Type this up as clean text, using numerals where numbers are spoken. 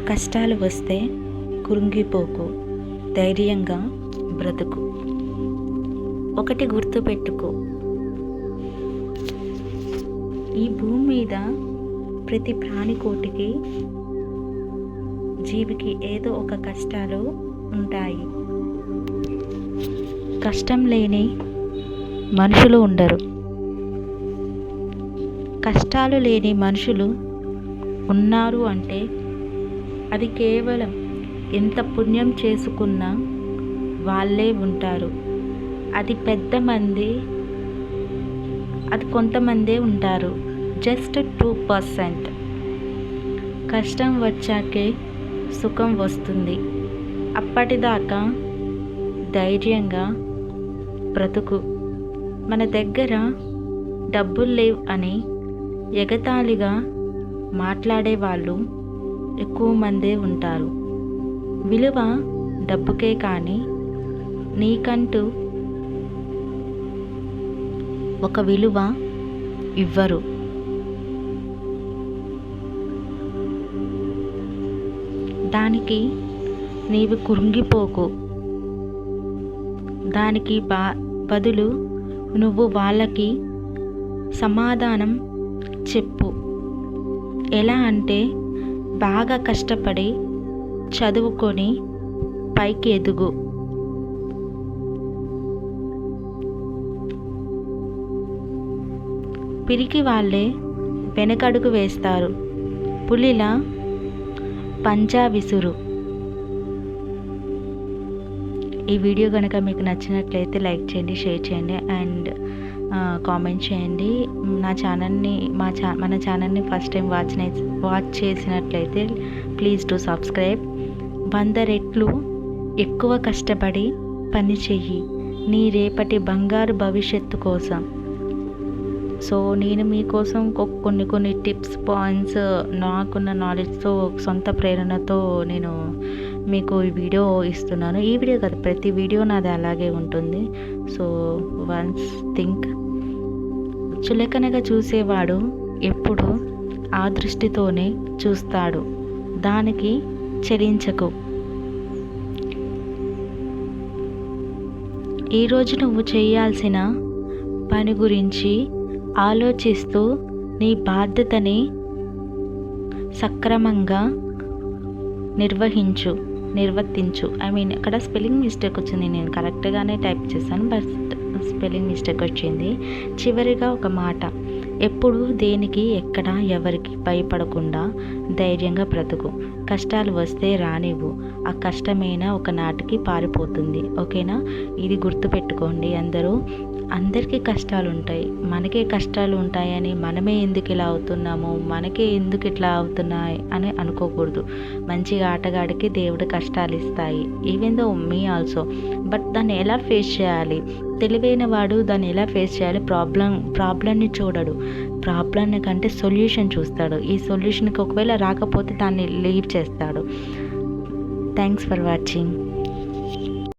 కష్టాలు వస్తే కృంగిపోకు, ధైర్యంగా బ్రతుకు. ఒకటి గుర్తుపెట్టుకో, ఈ భూమి మీద ప్రతి ప్రాణికోటికి, జీవికి ఏదో ఒక కష్టాలు ఉంటాయి. కష్టం లేని మనుషులు ఉండరు. కష్టాలు లేని మనుషులు ఉన్నారు అంటే అది కేవలం ఎంత పుణ్యం చేసుకున్నా వాళ్ళే ఉంటారు. అది కొంతమందే ఉంటారు, జస్ట్ 2%. కష్టం వచ్చాకే సుఖం వస్తుంది. అప్పటిదాకా ధైర్యంగా బ్రతుకు. మన దగ్గర డబ్బులు లేవు అని ఎగతాళిగా మాట్లాడే వాళ్ళు ఎక్కువ మందే ఉంటారు. విలువ డబ్బుకే కానీ నీకంటూ ఒక విలువ ఇవ్వరు. దానికి నీవు కృంగిపోకు. దానికి బదులు నువ్వు వాళ్ళకి సమాధానం చెప్పు. ఎలా అంటే, బాగా కష్టపడి చదువుకొని పైకి ఎదుగు. పిరికి వాళ్ళే వెనకడుగు వేస్తారు. పులిలా పంజా విసురు. ఈ వీడియో కనుక మీకు నచ్చినట్లయితే లైక్ చేయండి, షేర్ చేయండి అండ్ కామెంట్ చేయండి. మన ఛానల్ని ఫస్ట్ టైం వాచ్ చేసినట్లయితే ప్లీజ్ డు సబ్స్క్రైబ్. 100 రెట్లు ఎక్కువ కష్టపడి పని చెయ్యి, నీ రేపటి బంగారు భవిష్యత్తు కోసం. సో నేను మీకోసం కొన్ని టిప్స్, పాయింట్స్, నాకున్న నాలెడ్జ్తో, సొంత ప్రేరణతో నేను మీకు ఈ వీడియో ఇస్తున్నాను. ఈ వీడియో కాదు, ప్రతి వీడియో నాది అలాగే ఉంటుంది. సో వన్స్ థింక్, చులకనగా చూసేవాడు ఎప్పుడు ఆ దృష్టితోనే చూస్తాడు. దానికి చలించకు. ఈరోజు నువ్వు చేయాల్సిన పని గురించి ఆలోచిస్తూ నీ బాధ్యతని సక్రమంగా నిర్వర్తించు. అక్కడ స్పెల్లింగ్ మిస్టేక్ వచ్చింది. నేను కరెక్ట్గానే టైప్ చేశాను, బట్ స్పెల్లింగ్ మిస్టేక్ వచ్చింది. చివరిగా ఒక మాట, ఎప్పుడు దేనికి, ఎక్కడ, ఎవరికి భయపడకుండా ధైర్యంగా బ్రతుకు. కష్టాలు వస్తే రానివ్వు. ఆ కష్టమైనా ఒకనాటికి పారిపోతుంది. ఓకేనా? ఇది గుర్తుపెట్టుకోండి అందరూ. అందరికీ కష్టాలు ఉంటాయి. మనకే కష్టాలు ఉంటాయని మనమే ఎందుకు ఇలా అవుతున్నాము, మనకే ఎందుకు ఇట్లా అవుతున్నాయి అని అనుకోకూడదు. మంచిగా ఆటగాడికి దేవుడు కష్టాలు ఇస్తాయి, even though me also. But దాన్ని ఎలా ఫేస్ చేయాలి? తెలివైన వాడు దాన్ని ఎలా ఫేస్ చేయాలి? ప్రాబ్లంని చూడడు, ప్రాబ్లంని కంటే సొల్యూషన్ చూస్తాడు. ఈ సొల్యూషన్కి ఒకవేళ రాకపోతే దాన్ని లీవ్ చేస్తాడు. Thanks for watching.